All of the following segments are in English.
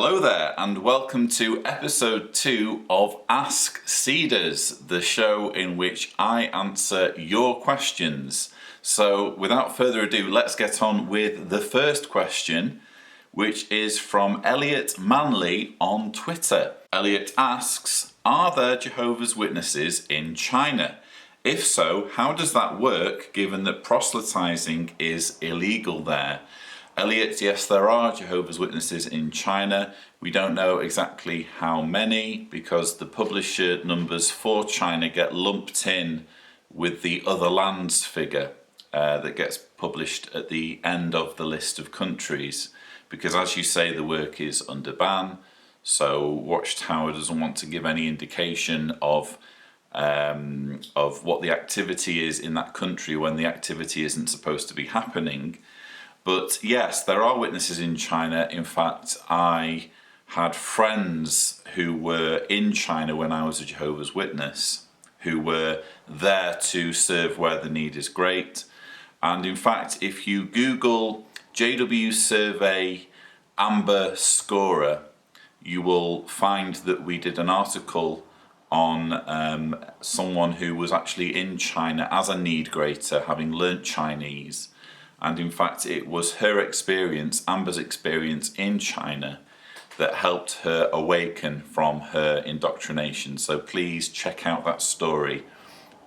Hello there, and welcome to episode 2 of Ask Cedars, the show in which I answer your questions. So, without further ado, let's get on with the first question, which is from Elliot Manley on Twitter. Elliot asks, are there Jehovah's Witnesses in China? If so, how does that work given that proselytizing is illegal there? Elliot, yes, there are Jehovah's Witnesses in China. We don't know exactly how many because the publisher numbers for China get lumped in with the other lands figure that gets published at the end of the list of countries. Because as you say, the work is under ban, so Watchtower doesn't want to give any indication of what the activity is in that country when the activity isn't supposed to be happening. But yes, there are witnesses in China. In fact, I had friends who were in China when I was a Jehovah's Witness, who were there to serve where the need is great. And in fact, if you Google JW Survey Amber Scorer, you will find that we did an article on someone who was actually in China as a need greater, having learnt Chinese. And in fact, it was her experience, Amber's experience in China, that helped her awaken from her indoctrination. So please check out that story,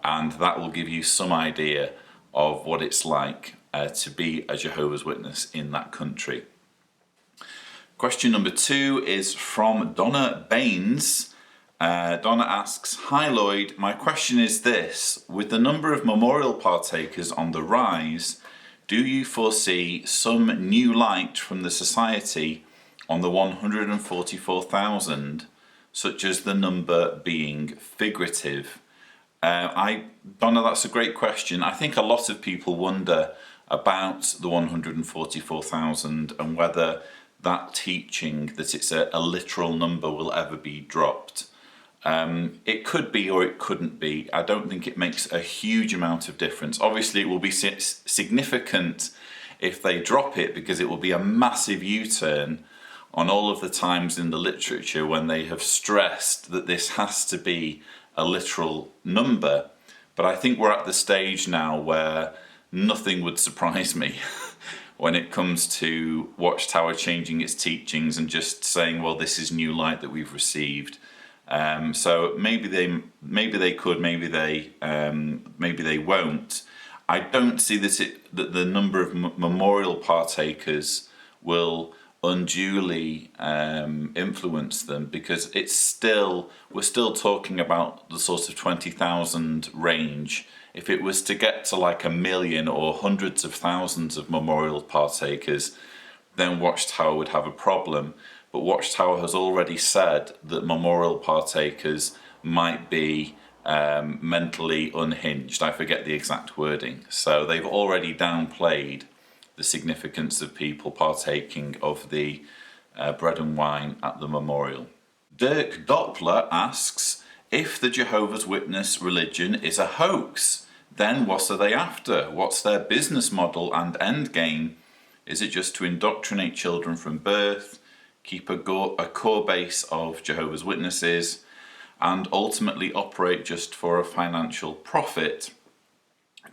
and that will give you some idea of what it's like to be a Jehovah's Witness in that country. Question number 2 is from Donna Baines. Donna asks, hi Lloyd, my question is this. With the number of memorial partakers on the rise, do you foresee some new light from the society on the 144,000, such as the number being figurative? Donna, that's a great question. I think a lot of people wonder about the 144,000 and whether that teaching that it's a literal number will ever be dropped. It could be or it couldn't be. I don't think it makes a huge amount of difference. Obviously, it will be significant if they drop it because it will be a massive U-turn on all of the times in the literature when they have stressed that this has to be a literal number. But I think we're at the stage now where nothing would surprise me when it comes to Watchtower changing its teachings and just saying, well, this is new light that we've received. So maybe they could, maybe they won't. I don't see that the number of memorial partakers will unduly influence them because we're still talking about the sort of 20,000 range. If it was to get to like 1 million or hundreds of thousands of memorial partakers, then Watchtower would have a problem. But Watchtower has already said that memorial partakers might be mentally unhinged. I forget the exact wording. So they've already downplayed the significance of people partaking of the bread and wine at the memorial. Dirk Doppler asks, if the Jehovah's Witness religion is a hoax, then what are they after? What's their business model and end game? Is it just to indoctrinate children from birth, keep a core base of Jehovah's Witnesses, and ultimately operate just for a financial profit?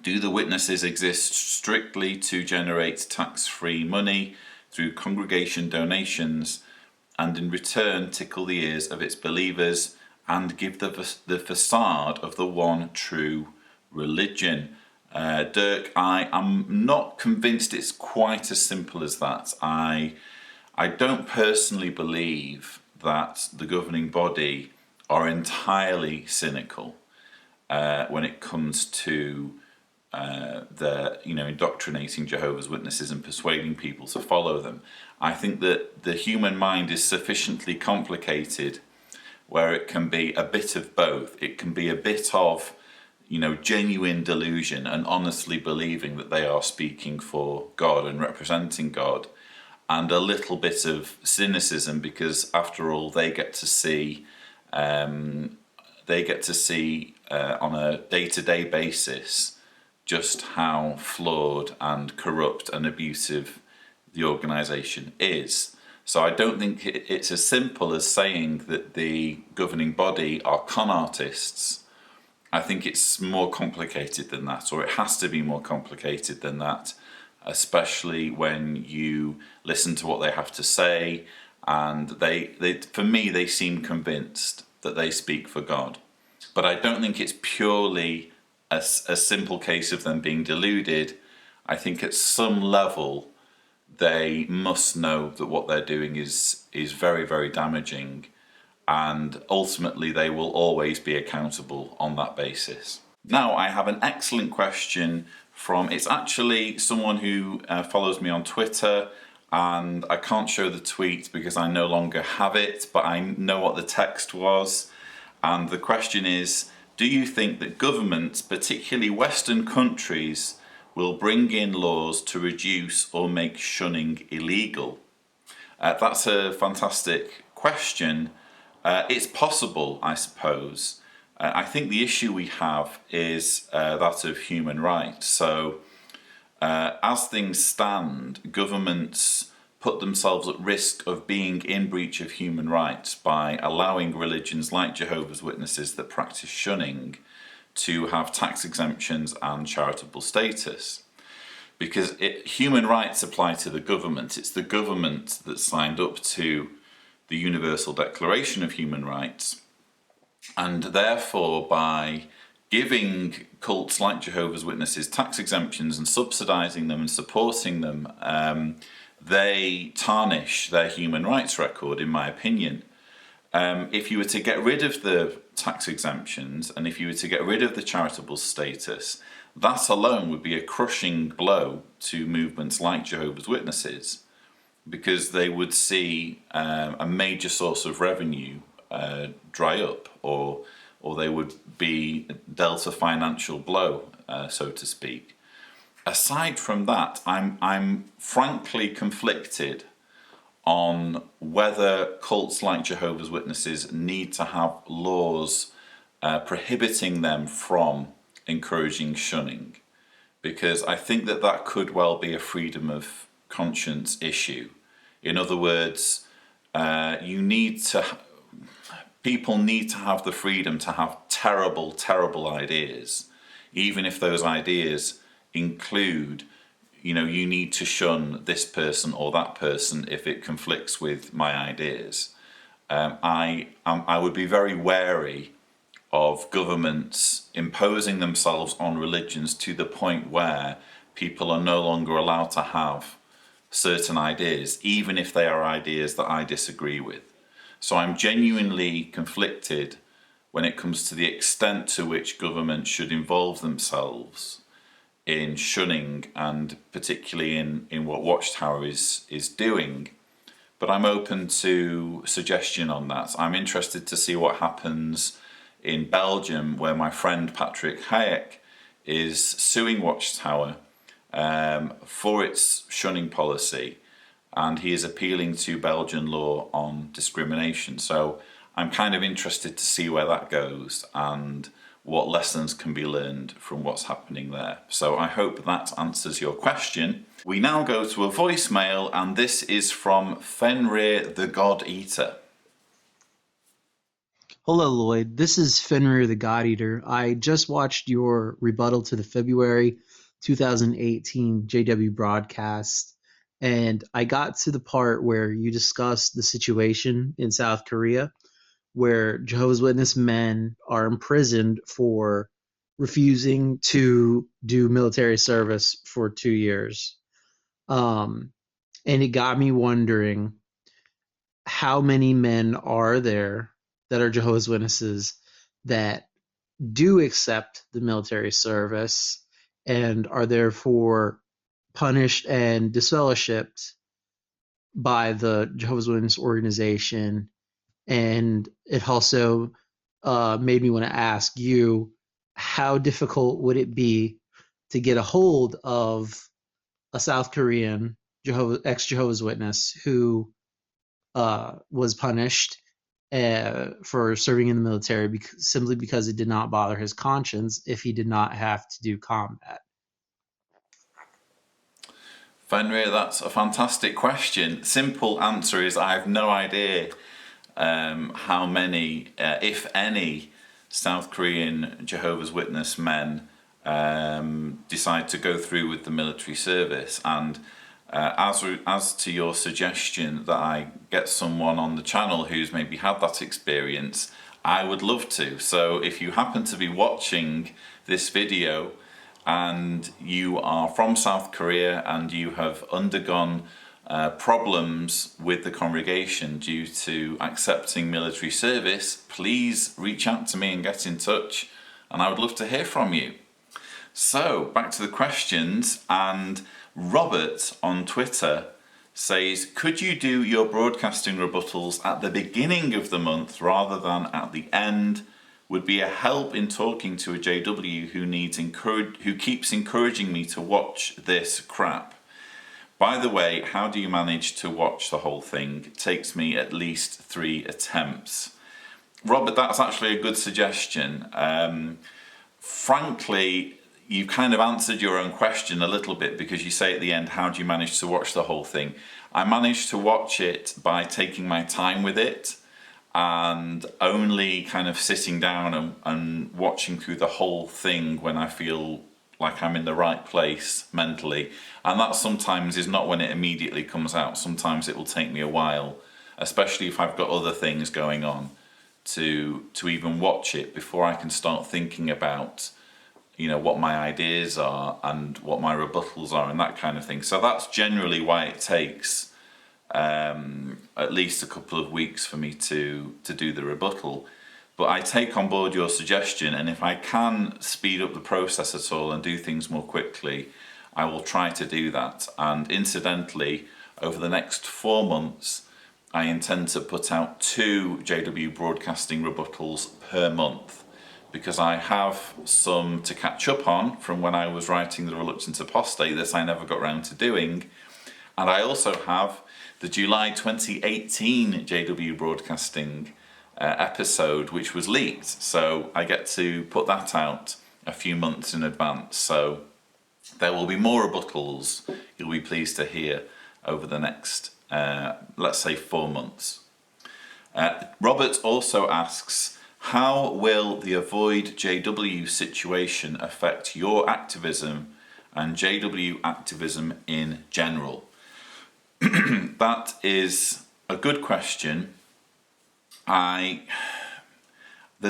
Do the witnesses exist strictly to generate tax-free money through congregation donations and in return tickle the ears of its believers and give the facade of the one true religion? Dirk, I am not convinced it's quite as simple as that. I don't personally believe that the governing body are entirely cynical when it comes to indoctrinating Jehovah's Witnesses and persuading people to follow them. I think that the human mind is sufficiently complicated where it can be a bit of both. It can be a bit of genuine delusion and honestly believing that they are speaking for God and representing God, and a little bit of cynicism because, after all, they get to see on a day-to-day basis just how flawed and corrupt and abusive the organisation is. So I don't think it's as simple as saying that the governing body are con artists. I think it's more complicated than that, or it has to be more complicated than that, especially when you listen to what they have to say. And for me, they seem convinced that they speak for God. But I don't think it's purely a simple case of them being deluded. I think at some level, they must know that what they're doing is very, very damaging, and ultimately they will always be accountable on that basis. Now, I have an excellent question it's actually someone who follows me on Twitter, and I can't show the tweet because I no longer have it, but I know what the text was. And the question is, do you think that governments, particularly Western countries, will bring in laws to reduce or make shunning illegal? That's a fantastic question. It's possible, I suppose. I think the issue we have is that of human rights. So, as things stand, governments put themselves at risk of being in breach of human rights by allowing religions like Jehovah's Witnesses that practice shunning to have tax exemptions and charitable status. Because human rights apply to the government. It's the government that signed up to the Universal Declaration of Human Rights. And therefore, by giving cults like Jehovah's Witnesses tax exemptions and subsidising them and supporting them, they tarnish their human rights record, in my opinion. If you were to get rid of the tax exemptions and if you were to get rid of the charitable status, that alone would be a crushing blow to movements like Jehovah's Witnesses, because they would see a major source of revenue dry up, or they would be dealt a financial blow, so to speak. Aside from that, I'm frankly conflicted on whether cults like Jehovah's Witnesses need to have laws prohibiting them from encouraging shunning, because I think that could well be a freedom of conscience issue. In other words, people need to have the freedom to have terrible, terrible ideas, even if those ideas include, you need to shun this person or that person if it conflicts with my ideas. I would be very wary of governments imposing themselves on religions to the point where people are no longer allowed to have certain ideas, even if they are ideas that I disagree with. So I'm genuinely conflicted when it comes to the extent to which governments should involve themselves in shunning, and particularly in what Watchtower is doing. But I'm open to suggestion on that. I'm interested to see what happens in Belgium, where my friend Patrick Hayek is suing Watchtower for its shunning policy, and he is appealing to Belgian law on discrimination. So I'm kind of interested to see where that goes and what lessons can be learned from what's happening there. So I hope that answers your question. We now go to a voicemail, and this is from Fenrir the God Eater. Hello, Lloyd. This is Fenrir the God Eater. I just watched your rebuttal to the February 2018 JW broadcast, and I got to the part where you discussed the situation in South Korea, where Jehovah's Witness men are imprisoned for refusing to do military service for 2 years. And it got me wondering, how many men are there that are Jehovah's Witnesses that do accept the military service and are therefore punished and disfellowshipped by the Jehovah's Witness organization? And it also made me want to ask you, how difficult would it be to get a hold of a South Korean ex-Jehovah's Witness who was punished for serving in the military simply because it did not bother his conscience if he did not have to do combat? Fenrir, that's a fantastic question. Simple answer is I have no idea how many, if any, South Korean Jehovah's Witness men decide to go through with the military service. And as to your suggestion that I get someone on the channel who's maybe had that experience, I would love to. So if you happen to be watching this video and you are from South Korea and you have undergone problems with the congregation due to accepting military service, please reach out to me and get in touch, and I would love to hear from you. So back to the questions, and Robert on Twitter says, could you do your broadcasting rebuttals at the beginning of the month rather than at the end? Would be a help in talking to a JW who keeps encouraging me to watch this crap. By the way, how do you manage to watch the whole thing? It takes me at least 3 attempts. Robert, that's actually a good suggestion. Frankly, you kind of answered your own question a little bit, because you say at the end, how do you manage to watch the whole thing? I managed to watch it by taking my time with it and only kind of sitting down and watching through the whole thing when I feel like I'm in the right place mentally. And that sometimes is not when it immediately comes out. Sometimes it will take me a while, especially if I've got other things going on, to even watch it before I can start thinking about, what my ideas are and what my rebuttals are and that kind of thing. So that's generally why it takes at least a couple of weeks for me to do the rebuttal. But I take on board your suggestion, and if I can speed up the process at all and do things more quickly, I will try to do that. And incidentally, over the next 4 months, I intend to put out 2 JW broadcasting rebuttals per month, because I have some to catch up on from when I was writing The Reluctant Apostate that I never got round to doing. And I also have the July 2018 JW broadcasting episode, which was leaked. So I get to put that out a few months in advance. So there will be more rebuttals, you'll be pleased to hear, over the next, let's say, 4 months. Robert also asks, how will the Avoid JW situation affect your activism and JW activism in general? That is a good question. There's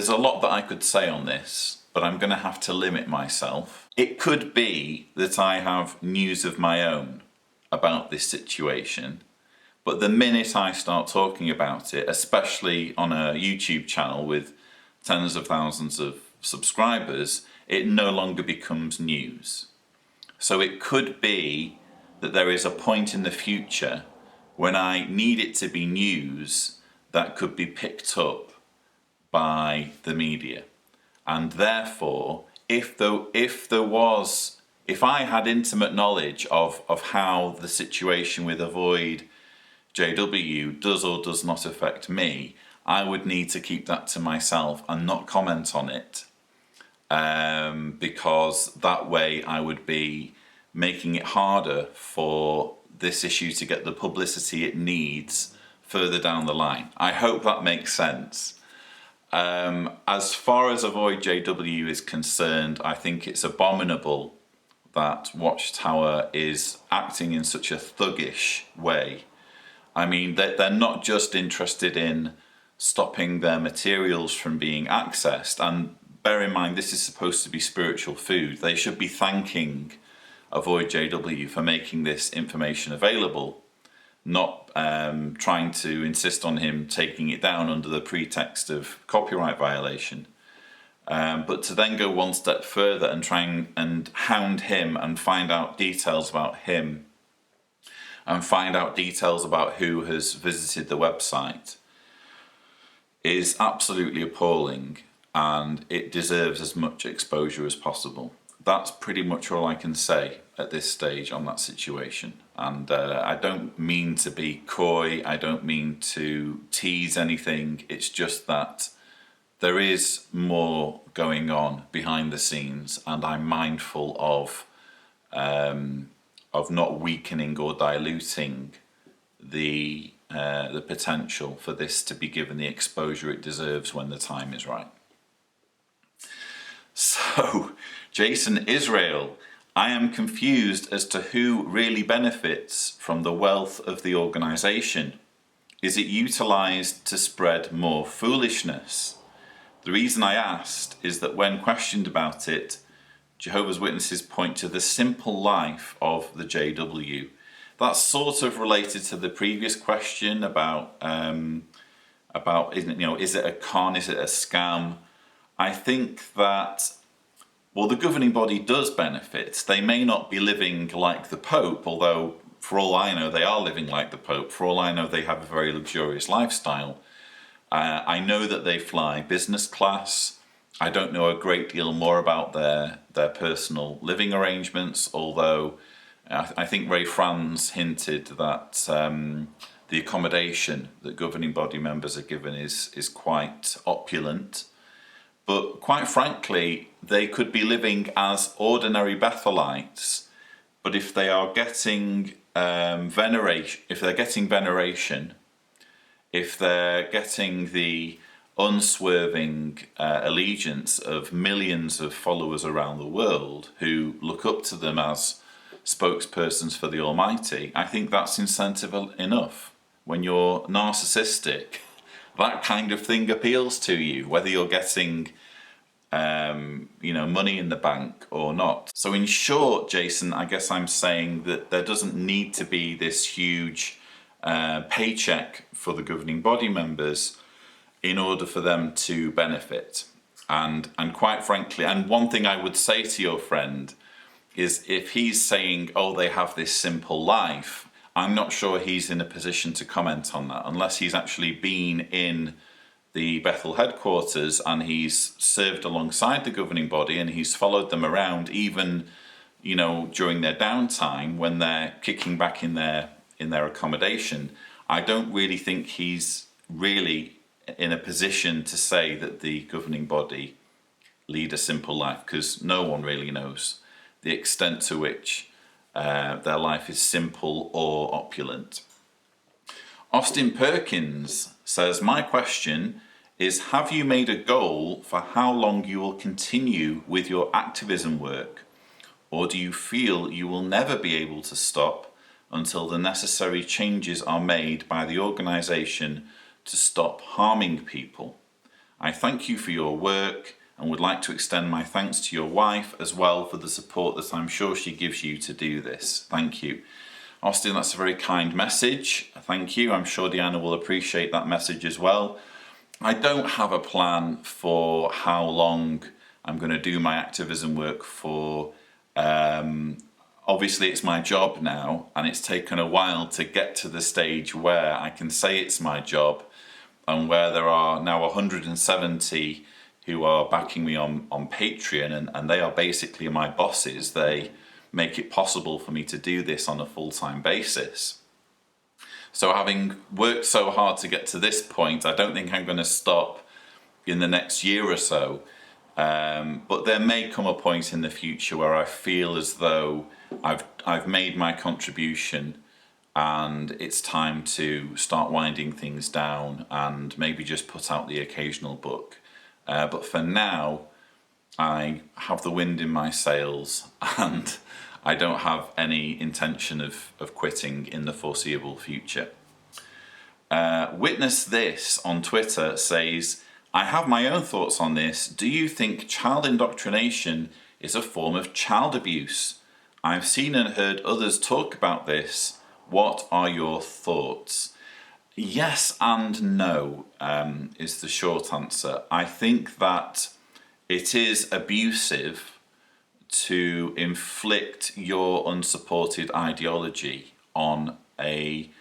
a lot that I could say on this, but I'm going to have to limit myself. It could be that I have news of my own about this situation, but the minute I start talking about it, especially on a YouTube channel with tens of thousands of subscribers, it no longer becomes news. So it could be that there is a point in the future when I need it to be news that could be picked up by the media. And therefore, if I had intimate knowledge of how the situation with Avoid JW does or does not affect me, I would need to keep that to myself and not comment on it, because that way I would be making it harder for this issue to get the publicity it needs further down the line. I hope that makes sense. As far as Avoid JW is concerned, I think it's abominable that Watchtower is acting in such a thuggish way. I mean, they're not just interested in stopping their materials from being accessed, and bear in mind this is supposed to be spiritual food. They should be thanking Avoid JW for making this information available, not trying to insist on him taking it down under the pretext of copyright violation. But to then go one step further and try and hound him and find out details about him and find out details about who has visited the website is absolutely appalling, and it deserves as much exposure as possible. That's pretty much all I can say at this stage on that situation. And I don't mean to be coy, I don't mean to tease anything, it's just that there is more going on behind the scenes, and I'm mindful of not weakening or diluting the potential for this to be given the exposure it deserves when the time is right. So, Jason Israel, I am confused as to who really benefits from the wealth of the organisation. Is it utilised to spread more foolishness? The reason I asked is that when questioned about it, Jehovah's Witnesses point to the simple life of the JW. That's sort of related to the previous question about is it a con, is it a scam? I think that, well, the governing body does benefit. They may not be living like the Pope, although for all I know they are living like the Pope. For all I know they have a very luxurious lifestyle. I know that they fly business class. I don't know a great deal more about their personal living arrangements, although I think Ray Franz hinted that the accommodation that governing body members are given is quite opulent. But quite frankly, they could be living as ordinary Bethelites, but if they are getting veneration, if they're getting the unswerving allegiance of millions of followers around the world who look up to them as spokespersons for the Almighty, I think that's incentive enough. When you're narcissistic, that kind of thing appeals to you, whether you're getting money in the bank or not. So in short, Jason, I guess I'm saying that there doesn't need to be this huge paycheck for the governing body members in order for them to benefit. And quite frankly, and one thing I would say to your friend is, if he's saying, oh, they have this simple life, I'm not sure he's in a position to comment on that unless he's actually been in the Bethel headquarters and he's served alongside the governing body and he's followed them around, even during their downtime when they're kicking back in their accommodation. I don't really think he's really in a position to say that the governing body lead a simple life, because no one really knows the extent to which their life is simple or opulent. Austin Perkins says, my question is, have you made a goal for how long you will continue with your activism work? Or do you feel you will never be able to stop until the necessary changes are made by the organisation to stop harming people? I thank you for your work and would like to extend my thanks to your wife as well for the support that I'm sure she gives you to do this. Thank you. Austin, that's a very kind message. Thank you. I'm sure Deanna will appreciate that message as well. I don't have a plan for how long I'm going to do my activism work for. Obviously, it's my job now, and it's taken a while to get to the stage where I can say it's my job, and where there are now 170 who are backing me on Patreon, and they are basically my bosses. They make it possible for me to do this on a full-time basis. So having worked so hard to get to this point, I don't think I'm going to stop in the next year or so. But there may come a point in the future where I feel as though I've made my contribution and it's time to start winding things down and maybe just put out the occasional book. But for now, I have the wind in my sails and I don't have any intention of quitting in the foreseeable future. Witness This on Twitter says, I have my own thoughts on this. Do you think child indoctrination is a form of child abuse? I've seen and heard others talk about this. What are your thoughts? Yes and no, is the short answer. I think that it is abusive to inflict your unsupported ideology on a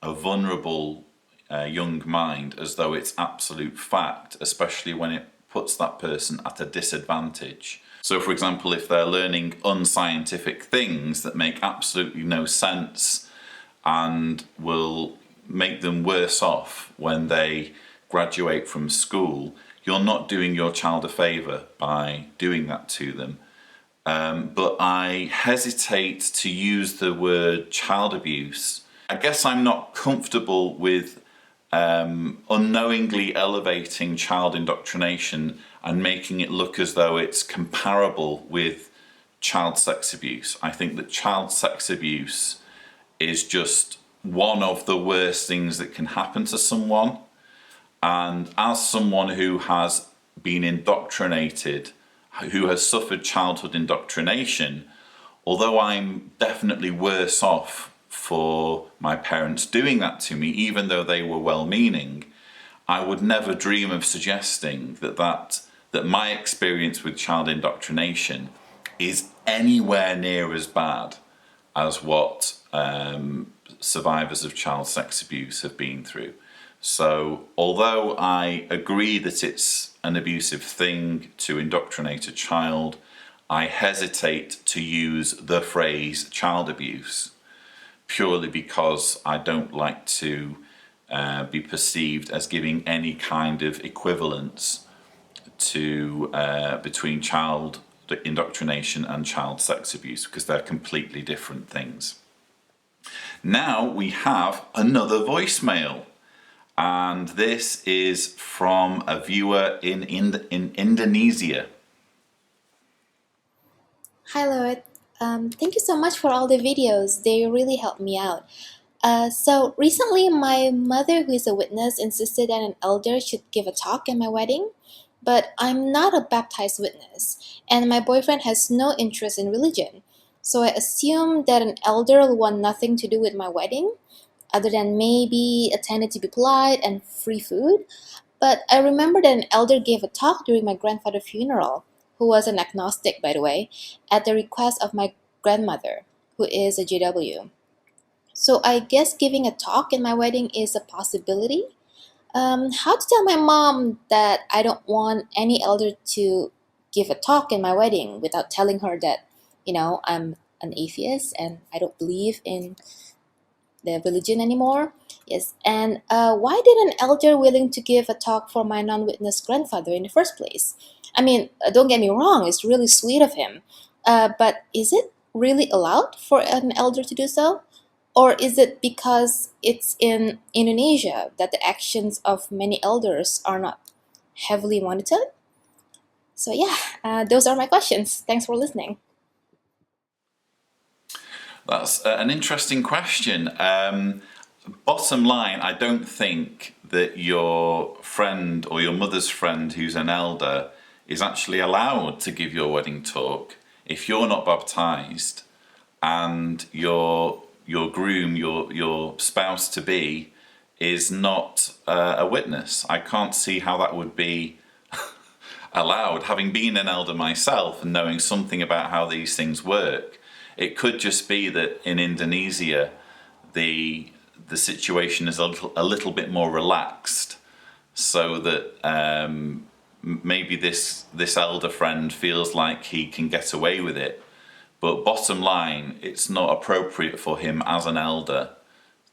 vulnerable young mind as though it's absolute fact, especially when it puts that person at a disadvantage. So, for example, if they're learning unscientific things that make absolutely no sense and will make them worse off when they graduate from school, you're not doing your child a favour by doing that to them. but I hesitate to use the word child abuse. I guess I'm not comfortable with unknowingly elevating child indoctrination and making it look as though it's comparable with child sex abuse. I think that child sex abuse is just one of the worst things that can happen to someone. And as someone who has been indoctrinated, who has suffered childhood indoctrination, although I'm definitely worse off for my parents doing that to me, even though they were well-meaning, I would never dream of suggesting that my experience with child indoctrination is anywhere near as bad as what survivors of child sex abuse have been through. So although I agree that it's an abusive thing to indoctrinate a child, I hesitate to use the phrase child abuse purely because I don't like to be perceived as giving any kind of equivalence to between child indoctrination and child sex abuse, because they're completely different things. Now we have another voicemail, and this is from a viewer in Indonesia. Hi, Lord. Thank you so much for all the videos. They really helped me out. So recently, my mother, who is a witness, insisted that an elder should give a talk at my wedding, but I'm not a baptized witness, and my boyfriend has no interest in religion. So I assume that an elder will want nothing to do with my wedding, other than maybe attending to be polite and free food. But I remember that an elder gave a talk during my grandfather's funeral, who was an agnostic, by the way, at the request of my grandmother, who is a JW. So I guess giving a talk in my wedding is a possibility. How to tell my mom that I don't want any elder to give a talk in my wedding without telling her that, I'm an atheist and I don't believe in the religion anymore? Yes, and why did an elder willing to give a talk for my non-witness grandfather in the first place? I mean, don't get me wrong, it's really sweet of him. But is it really allowed for an elder to do so? Or is it because it's in Indonesia that the actions of many elders are not heavily monitored? So yeah, those are my questions. Thanks for listening. That's an interesting question. Bottom line, I don't think that your friend or your mother's friend who's an elder is actually allowed to give your wedding talk if you're not baptized and your groom, your spouse to be, is not a witness. I can't see how that would be allowed. Having been an elder myself and knowing something about how these things work, it could just be that in Indonesia the situation is a little bit more relaxed, so that maybe this elder friend feels like he can get away with it. But bottom line, it's not appropriate for him as an elder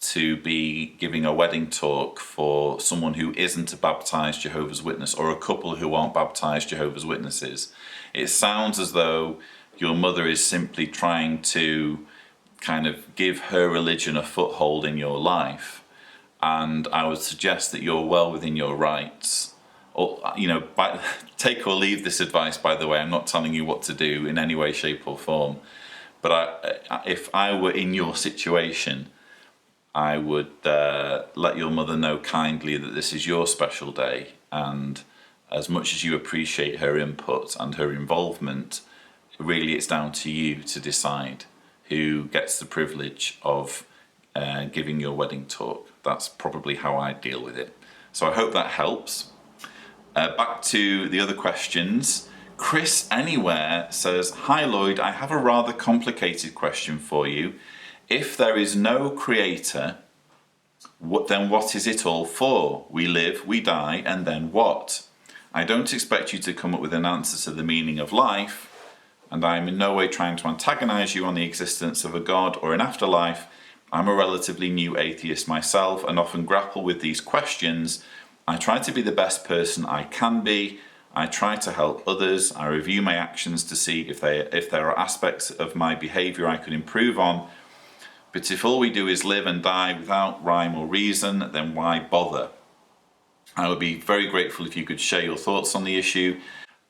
to be giving a wedding talk for someone who isn't a baptized Jehovah's Witness, or a couple who aren't baptized Jehovah's Witnesses. It sounds as though your mother is simply trying to kind of give her religion a foothold in your life, and I would suggest that you're well within your rights. Or, take or leave this advice, by the way. I'm not telling you what to do in any way, shape or form. But if I were in your situation, I would let your mother know kindly that this is your special day, and as much as you appreciate her input and her involvement, really it's down to you to decide who gets the privilege of giving your wedding talk. That's probably how I deal with it. So I hope that helps. Back to the other questions. Chris Anywhere says, "Hi Lloyd, I have a rather complicated question for you. If there is no creator, then what is it all for? We live, we die, and then what? I don't expect you to come up with an answer to the meaning of life, and I'm in no way trying to antagonize you on the existence of a God or an afterlife. I'm a relatively new atheist myself and often grapple with these questions. I try to be the best person I can be. I try to help others. I review my actions to see if there are aspects of my behaviour I could improve on. But if all we do is live and die without rhyme or reason, then why bother? I would be very grateful if you could share your thoughts on the issue.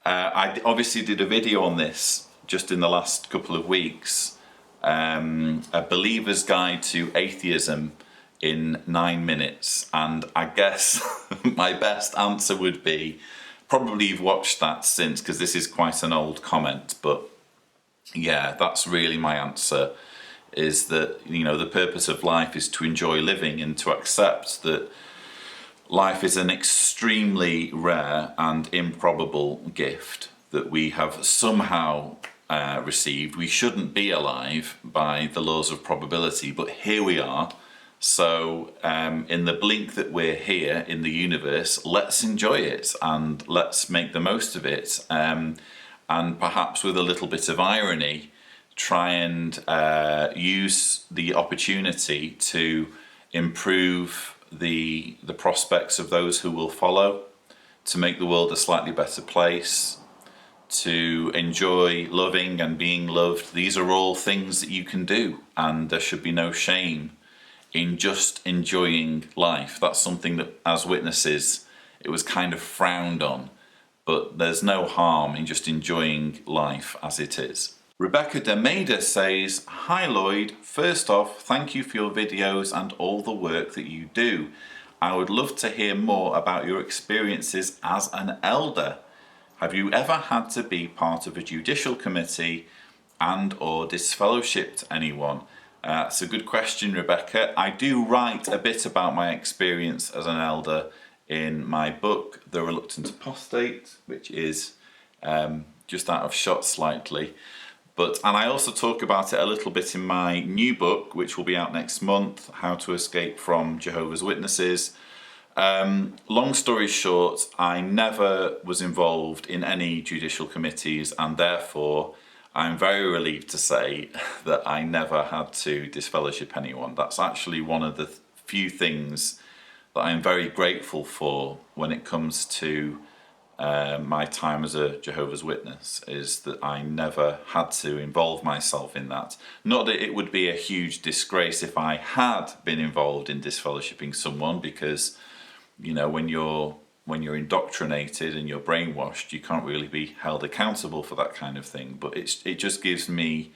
I obviously did a video on this just in the last couple of weeks, a believer's guide to atheism in 9 minutes, and I guess my best answer would be, probably you've watched that since, because this is quite an old comment, but yeah, that's really my answer, is that, you know, the purpose of life is to enjoy living and to accept that life is an extremely rare and improbable gift that we have somehow received. We shouldn't be alive by the laws of probability, but here we are. So in the blink that we're here in the universe, let's enjoy it and let's make the most of it. And perhaps with a little bit of irony, try and use the opportunity to improve the prospects of those who will follow, to make the world a slightly better place, to enjoy loving and being loved. These are all things that you can do, and there should be no shame in just enjoying life. That's something that, as witnesses, it was kind of frowned on, but there's no harm in just enjoying life as it is. Rebecca Demeda says, "Hi Lloyd, first off, thank you for your videos and all the work that you do. I would love to hear more about your experiences as an elder. Have you ever had to be part of a judicial committee and or disfellowshipped anyone?" It's a good question, Rebecca. I do write a bit about my experience as an elder in my book, The Reluctant Apostate, which is just out of shot slightly. And I also talk about it a little bit in my new book, which will be out next month, How to Escape from Jehovah's Witnesses. Long story short, I never was involved in any judicial committees, and therefore I'm very relieved to say that I never had to disfellowship anyone. That's actually one of the few things that I'm very grateful for when it comes to my time as a Jehovah's Witness, is that I never had to involve myself in that. Not that it would be a huge disgrace if I had been involved in disfellowshipping someone, because, you know, when you're indoctrinated and you're brainwashed, you can't really be held accountable for that kind of thing. But it just gives me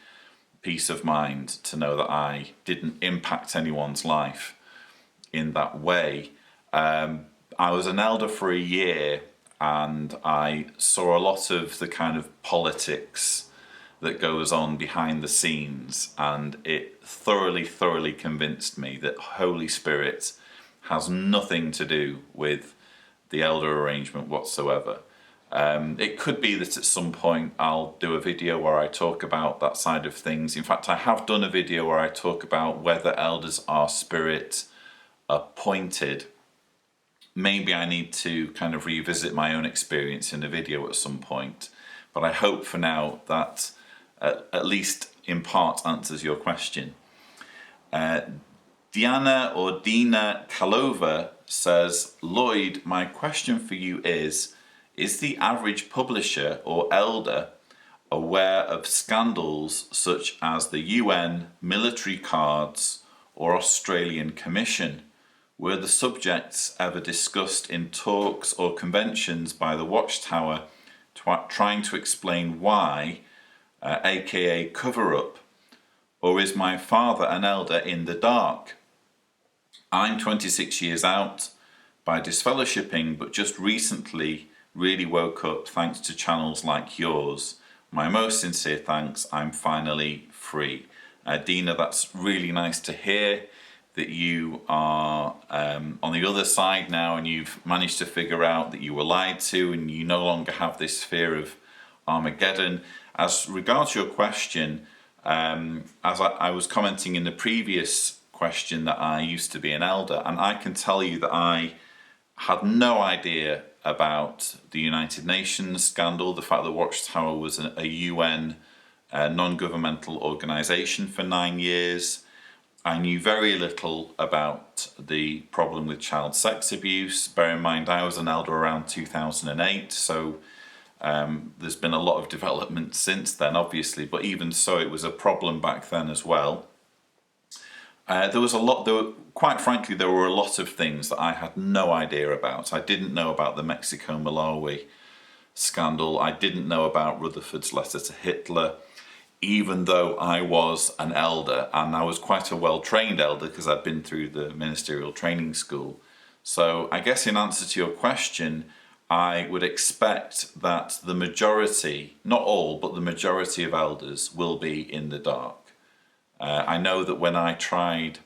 peace of mind to know that I didn't impact anyone's life in that way. I was an elder for a year, and I saw a lot of the kind of politics that goes on behind the scenes, and it thoroughly convinced me that Holy Spirit has nothing to do with the elder arrangement whatsoever. It could be that at some point I'll do a video where I talk about that side of things. In fact, I have done a video where I talk about whether elders are Spirit appointed. Maybe I need to kind of revisit my own experience in a video at some point, but I hope for now that at least in part answers your question. Diana or Dina Kalova says, "Lloyd, my question for you is the average publisher or elder aware of scandals such as the UN, military cards, or Australian Commission? Were the subjects ever discussed in talks or conventions by the Watchtower trying to explain why, aka cover-up? Or is my father an elder in the dark? I'm 26 years out by disfellowshipping, but just recently really woke up thanks to channels like yours. My most sincere thanks, I'm finally free." Dina, that's really nice to hear that you are on the other side now, and you've managed to figure out that you were lied to and you no longer have this fear of Armageddon. As regards your question, as I was commenting in the previous question, that I used to be an elder, and I can tell you that I had no idea about the United Nations scandal, the fact that Watchtower was a UN non-governmental organisation for 9 years. I knew very little about the problem with child sex abuse. Bear in mind, I was an elder around 2008, so there's been a lot of development since then, obviously, but even so, it was a problem back then as well. Quite frankly, there were a lot of things that I had no idea about. I didn't know about the Mexico-Malawi scandal. I didn't know about Rutherford's letter to Hitler, even though I was an elder, and I was quite a well-trained elder because I'd been through the ministerial training school. So I guess in answer to your question, I would expect that the majority, not all, but the majority of elders will be in the dark. I know that when I tried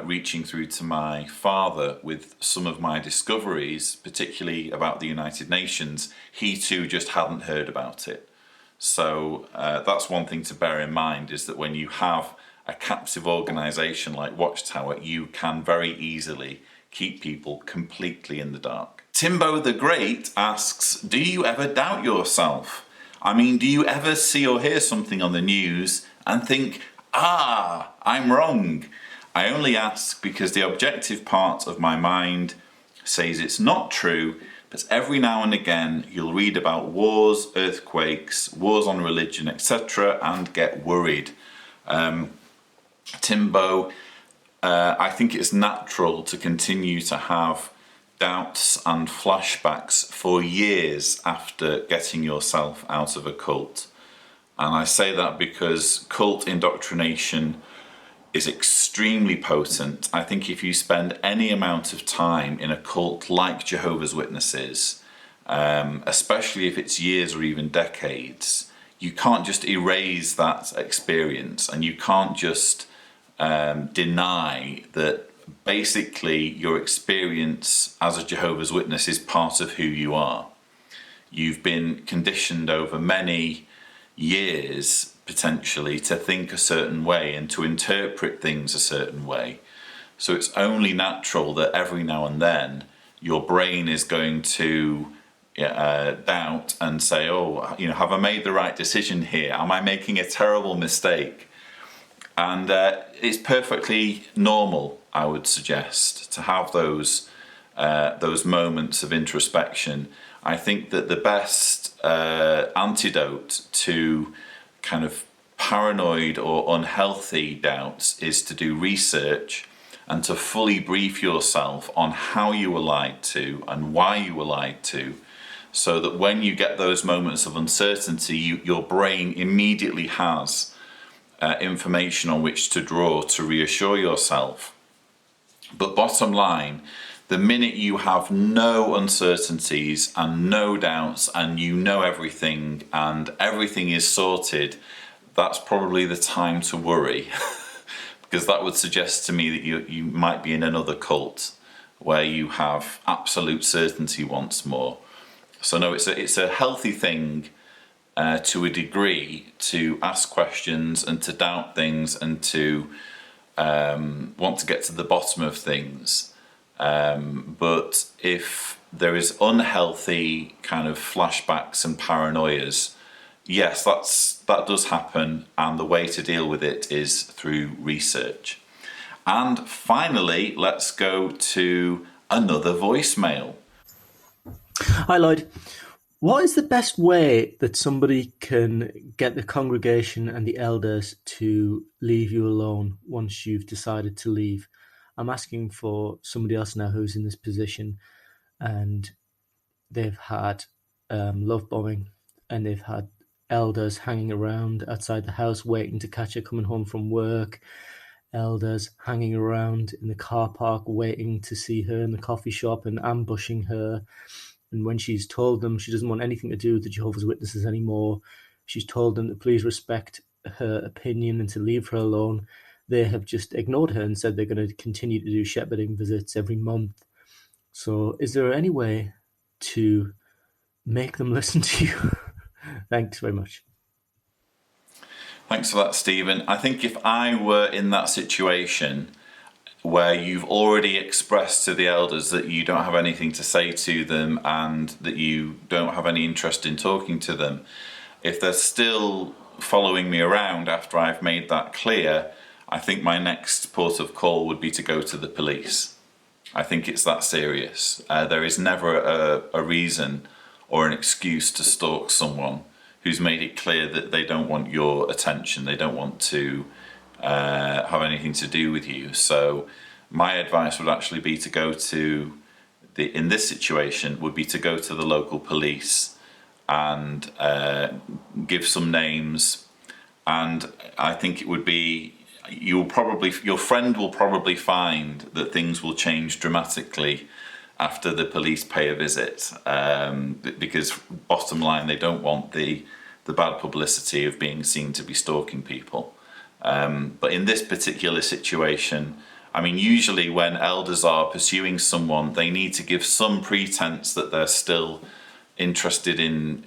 reaching through to my father with some of my discoveries, particularly about the United Nations, he too just hadn't heard about it. So that's one thing to bear in mind, is that when you have a captive organisation like Watchtower, you can very easily keep people completely in the dark. Timbo the Great asks, do you ever doubt yourself? I mean, do you ever see or hear something on the news and think, I'm wrong? I only ask because the objective part of my mind says it's not true, but every now and again you'll read about wars, earthquakes, wars on religion, etc., and get worried. Timbo, I think it's natural to continue to have doubts and flashbacks for years after getting yourself out of a cult. And I say that because cult indoctrination is extremely potent. I think if you spend any amount of time in a cult like Jehovah's Witnesses, especially if it's years or even decades, you can't just erase that experience, and you can't just deny that basically your experience as a Jehovah's Witness is part of who you are. You've been conditioned over many years, potentially, to think a certain way and to interpret things a certain way. So it's only natural that every now and then your brain is going to doubt and say, have I made the right decision here? Am I making a terrible mistake? And it's perfectly normal, I would suggest, to have those moments of introspection. I think that the best antidote to kind of paranoid or unhealthy doubts is to do research and to fully brief yourself on how you were lied to and why you were lied to, so that when you get those moments of uncertainty, your brain immediately has information on which to draw to reassure yourself. But bottom line, the minute you have no uncertainties and no doubts and you know everything and everything is sorted, that's probably the time to worry. Because that would suggest to me that you might be in another cult where you have absolute certainty once more. So no, it's a healthy thing to a degree to ask questions and to doubt things and to want to get to the bottom of things. But if there is unhealthy kind of flashbacks and paranoias, yes, that does happen, and the way to deal with it is through research. And finally, let's go to another voicemail. Hi Lloyd, what is the best way that somebody can get the congregation and the elders to leave you alone once you've decided to leave? I'm asking for somebody else now who's in this position, and they've had love bombing, and they've had elders hanging around outside the house waiting to catch her coming home from work, elders hanging around in the car park waiting to see her in the coffee shop and ambushing her. And when she's told them she doesn't want anything to do with the Jehovah's Witnesses anymore, she's told them to please respect her opinion and to leave her alone, they have just ignored her and said they're going to continue to do shepherding visits every month. So is there any way to make them listen to you? Thanks very much. Thanks for that, Stephen. I think if I were in that situation where you've already expressed to the elders that you don't have anything to say to them and that you don't have any interest in talking to them, if they're still following me around after I've made that clear, I think my next port of call would be to go to the police. I think it's that serious. There is never a reason or an excuse to stalk someone who's made it clear that they don't want your attention, they don't want to have anything to do with you. So my advice would actually be to go to in this situation would be to go to the local police and give some names. And I think it would be, your friend will probably find that things will change dramatically after the police pay a visit, because bottom line, they don't want the bad publicity of being seen to be stalking people. But in this particular situation, I mean, usually when elders are pursuing someone, they need to give some pretense that they're still interested in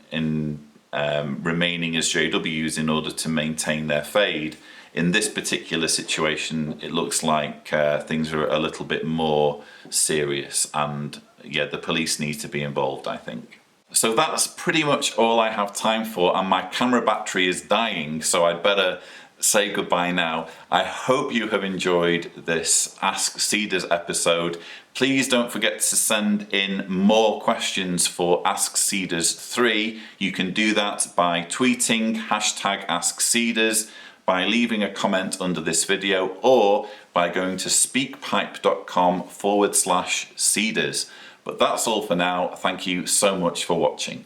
remaining as JWs in order to maintain their fade. In this particular situation, it looks like things are a little bit more serious, and yeah, the police need to be involved, I think. So that's pretty much all I have time for, and my camera battery is dying, so I'd better say goodbye now. I hope you have enjoyed this Ask Cedars episode. Please don't forget to send in more questions for Ask Cedars 3. You can do that by tweeting #AskCedars, by leaving a comment under this video, or by going to speakpipe.com/Cedars. But that's all for now. Thank you so much for watching.